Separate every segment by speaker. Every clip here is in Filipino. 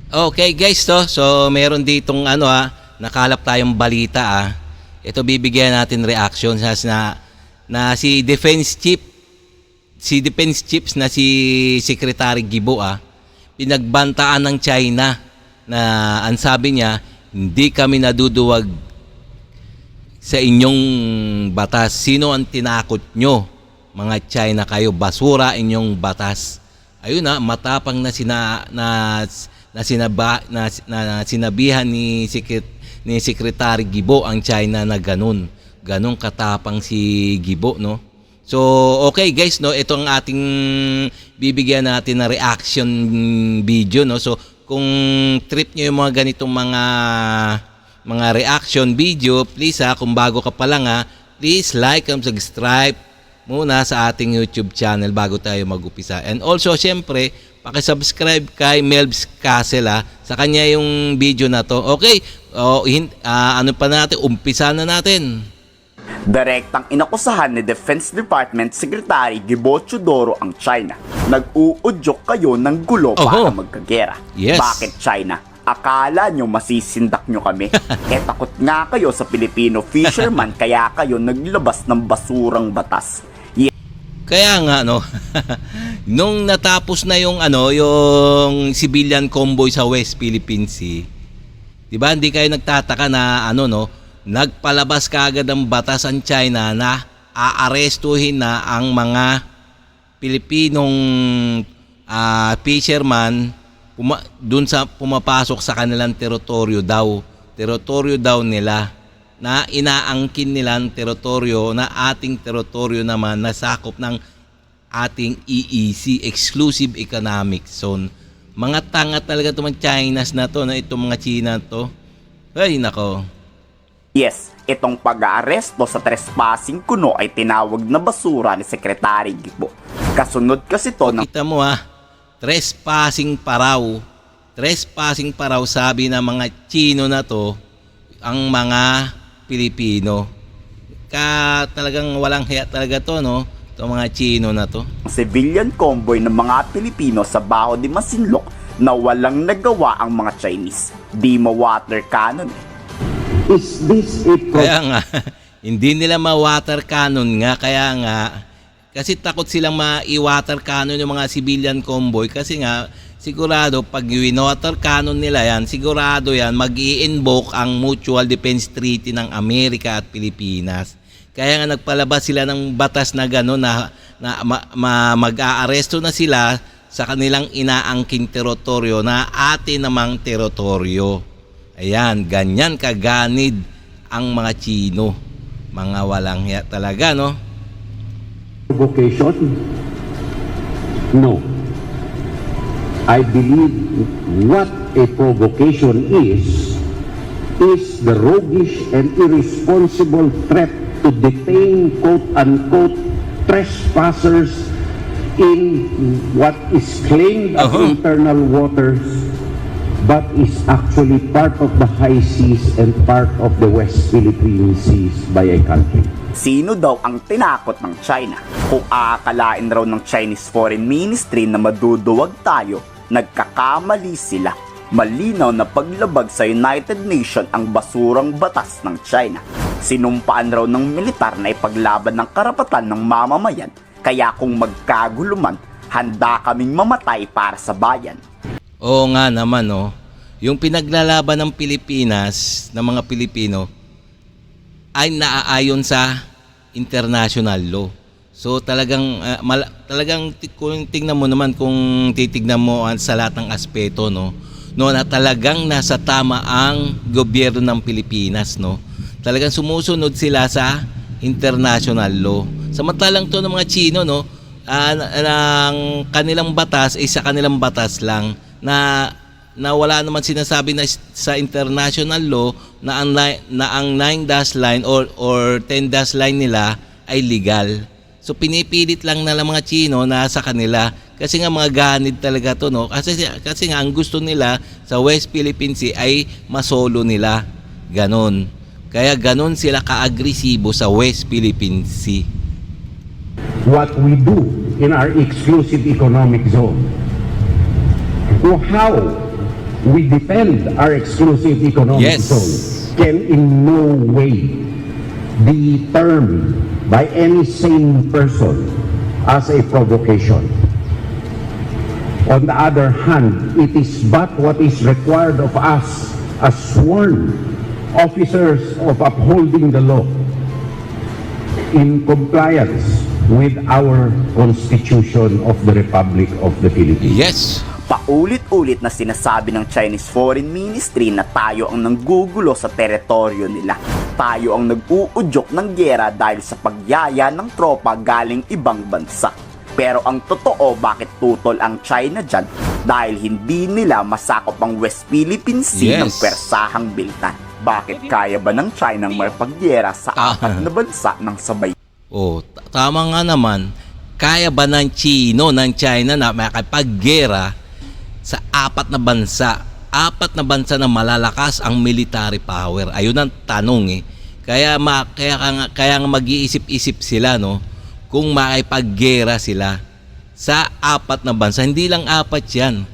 Speaker 1: Okay guys, so meron ditong nakalap tayong balita. Ito bibigyan natin reaction na si Defense Chiefs na si Secretary Gibo pinagbantaan ng China na ang sabi niya, hindi kami naduduwag sa inyong batas. Sino ang tinakot nyo? Mga China kayo, basura inyong batas. Ayun matapang na sinabihan ni Secretary Gibo ang China na ganun katapang si Gibo, no? So okay guys, no, ito ang ating bibigyan natin na reaction video, no? So kung trip niyo yung mga ganitong mga reaction video, please kung bago ka pa lang please like and subscribe muna sa ating YouTube channel bago tayo mag-upisa. And also syempre paki-subscribe kay Melbs Castle sa kanya yung video na to. Okay, umpisa na natin.
Speaker 2: Direktang inakusahan ni Defense Department Secretary Gibo Teodoro ang China. Nag-uudyok kayo ng gulo para magkagera.
Speaker 1: Yes.
Speaker 2: Bakit China? Akala nyo masisindak nyo kami? Takot nga kayo sa Filipino fisherman kaya kayo naglabas ng basurang batas.
Speaker 1: Kaya nga nung natapos na yung civilian convoy sa West Philippine Sea, 'di ba? Hindi kayo nagtataka na nagpalabas kaagad ng batas ang China na aarestuhin na ang mga Pilipinong fisherman pumapasok sa kanilang teritoryo daw nila, na inaangkin nilang teritoryo na ating teritoryo naman na sakop ng ating EEZ, Exclusive Economic Zone. Mga tanga talaga itong Chinas na to, itong mga China to. Ay nako.
Speaker 2: Yes, itong pag-aaresto sa trespassing kuno ay tinawag na basura ni Secretary Gibo. Kasunod kasi to ng...
Speaker 1: Kita mo trespassing pa raw sabi ng mga Chino na to ang mga Pilipino. Talagang walang hiya talaga to, no? Itong mga Chino na to.
Speaker 2: Civilian convoy ng mga Pilipino sa Baho de Masinloc na walang nagawa ang mga Chinese. Di ma-water cannon.
Speaker 3: Is this it?
Speaker 1: Kaya nga, hindi nila ma-water cannon nga. Kaya nga, kasi takot silang ma-water cannon yung mga civilian convoy. Kasi nga, sigurado pag win-water cannon nila yan, sigurado yan mag-i-invoke ang Mutual Defense Treaty ng Amerika at Pilipinas. Kaya nga nagpalabas sila ng batas na gano'n na mag-aaresto na sila sa kanilang inaangking teritoryo na atin namang teritoryo. Ayan, ganyan kaganid ang mga Chino. Mga walang hiya talaga, no?
Speaker 3: Provocation? No. I believe what a provocation is the roguish and irresponsible threat to detain quote-unquote trespassers in what is claimed as internal waters but is actually part of the high seas and part of the West Philippine Seas by a country.
Speaker 2: Sino daw ang tinakot ng China? Kung aakalain raw ng Chinese Foreign Ministry na maduduwag tayo, nagkakamali sila. Malinaw na paglabag sa United Nations ang basurang batas ng China. Sinumpaan raw ng militar na ipaglaban ng karapatan ng mamamayan, kaya kung magkaguluman, handa kaming mamatay para sa bayan.
Speaker 1: Oo nga naman, no? Yung pinaglalaban ng Pilipinas, ng mga Pilipino, ay naaayon sa international law. So talagang kung tingnan mo naman, kung titignan mo sa lahat ng aspeto, no, na talagang nasa tama ang gobyerno ng Pilipinas, no. Talagang sumusunod sila sa international law. Samantalang to ng mga Chino, no, ang kanilang batas ay sa kanilang batas lang, na wala naman sinasabi na sa international law na ang 9-dash line or 10-dash line nila ay legal. So pinipilit lang na mga Chino na sa kanila, kasi nga mga ganid talaga to, no? Kasi nga ang gusto nila sa West Philippine Sea ay masolo nila. Ganon. Kaya ganon sila ka-agresibo sa West Philippine Sea.
Speaker 3: What we do in our exclusive economic zone. So how we defend our exclusive economic
Speaker 1: Yes.
Speaker 3: zone can in no way be termed by any sane person as a provocation. On the other hand, it is but what is required of us as sworn officers of upholding the law in compliance with our Constitution of the Republic of the Philippines.
Speaker 1: Yes.
Speaker 2: Paulit-ulit na sinasabi ng Chinese Foreign Ministry na tayo ang nanggugulo sa teritoryo nila. Tayo ang nag-uudyok ng giyera dahil sa pagyaya ng tropa galing ibang bansa. Pero ang totoo, bakit tutol ang China dyan? Dahil hindi nila masakop ang West Philippine Sea ng
Speaker 1: Yes.
Speaker 2: persahang Biltan. Bakit kaya ba ng China ang mapagyera sa apat na bansa ng sabay?
Speaker 1: Oh, tama nga naman. Kaya ba ng China na makapaggera sa apat na bansa? Apat na bansa na malalakas ang military power. Ayun ang tanong eh. Kaya nga mag-iisip-isip sila, no, kung makipaggera sila sa apat na bansa. Hindi lang apat yan.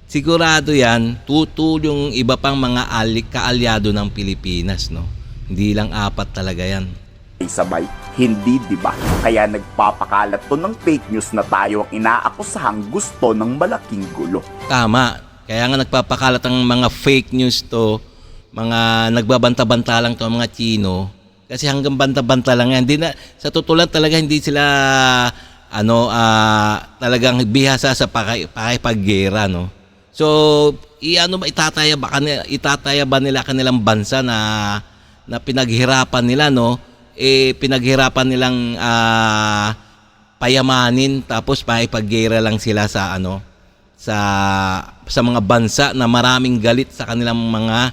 Speaker 1: Sigurado yan, tutulong iba pang mga kaalyado ng Pilipinas, no. Hindi lang apat talaga yan.
Speaker 2: Sabay, hindi, di ba? Kaya nagpapakalat to ng fake news na tayo ang inaakusahang gusto ng malaking gulo.
Speaker 1: Tama. Kaya nga nagpapakalat ang mga fake news to, mga nagbabanta-banta lang to, mga Chino. Kasi hanggang banta-banta lang yan. Hindi na, sa totoo lang talaga hindi sila talagang bihasa sa pakipaggera, no. So, itataya ba nila kanilang bansa na pinaghirapan nila, no? Pinaghirapan nilang payamanin, tapos pakipaggera lang sila sa sa mga bansa na maraming galit sa kanilang mga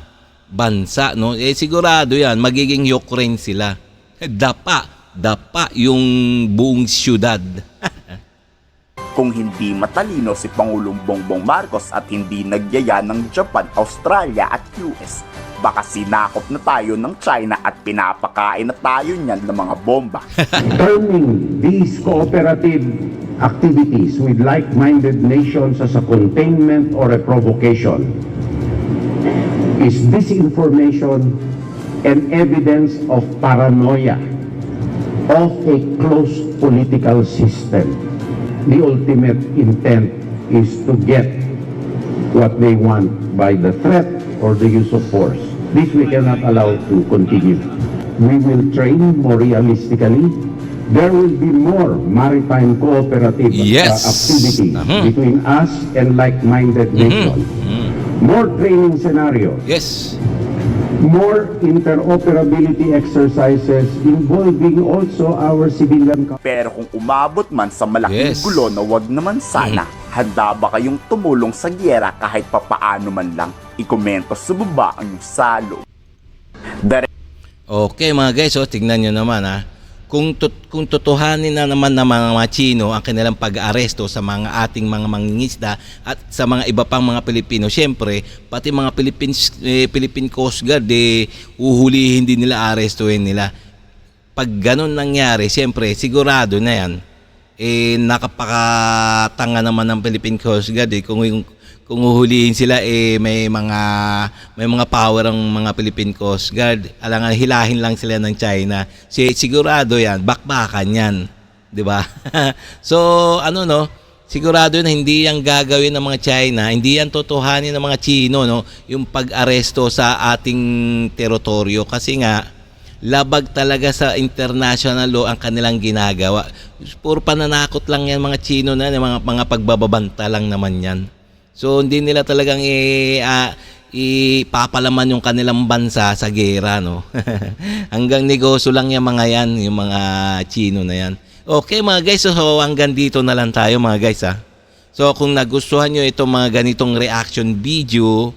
Speaker 1: bansa, no. Sigurado yan magiging Ukraine sila. Dapa yung buong syudad.
Speaker 2: Kung hindi matalino si Pangulong Bongbong Marcos at hindi nagyaya ng Japan, Australia at US, baka sinakop na tayo ng China at pinapakain na tayo niyan ng mga bomba.
Speaker 3: Turning these cooperative activities with like-minded nations as a containment or a provocation is disinformation and evidence of paranoia of a closed political system. The ultimate intent is to get what they want by the threat or the use of force. This we cannot allow to continue. We will train more realistically. There will be more maritime cooperative
Speaker 1: Yes.
Speaker 3: activity
Speaker 1: Mhm.
Speaker 3: between us and like-minded nations. More training scenarios.
Speaker 1: Yes.
Speaker 3: More interoperability exercises involving also our civilian.
Speaker 2: Pero kung umabot man sa malaking
Speaker 1: Yes.
Speaker 2: gulo na wag naman sana, handa ba kayong tumulong sa giyera kahit papaano man lang? Ikomento sa baba ang iyong salo.
Speaker 1: Okay mga guys, tignan nyo naman ha. Kung totohanin na naman ng mga Chino ang kanilang pag-aresto sa mga ating mga mangingisda at sa mga iba pang mga Pilipino, syempre pati mga Philippine Coast Guard uhulihin din nila, arestuhin nila. Pag ganun nangyari, syempre sigurado na yan nakapakatanga naman ng Philippine Coast Guard kung uhulihin sila may mga power ang mga Philippine Coast Guard. Alangan hilahin lang sila ng China. Sigurado yan, bakbakan yan, 'di ba? So sigurado na hindi yan gagawin ng mga China, hindi yan totohanin ng mga Chino, no, yung pag-aresto sa ating teritoryo kasi nga labag talaga sa international law ang kanilang ginagawa. Puro pananakot lang yan mga Chino na, mga pagbababanta lang naman yan. So hindi nila talagang ipapalaman yung kanilang bansa sa gera, no. Hanggang negosyo lang yung mga yan, yung mga Chino na yan. Okay mga guys, so hanggang dito na lang tayo mga guys ha. So kung nagustuhan nyo itong mga ganitong reaction video,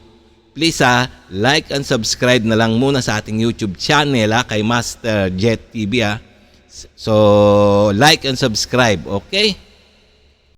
Speaker 1: please like and subscribe na lang muna sa ating YouTube channel kay Master Jet TV So like and subscribe, okay?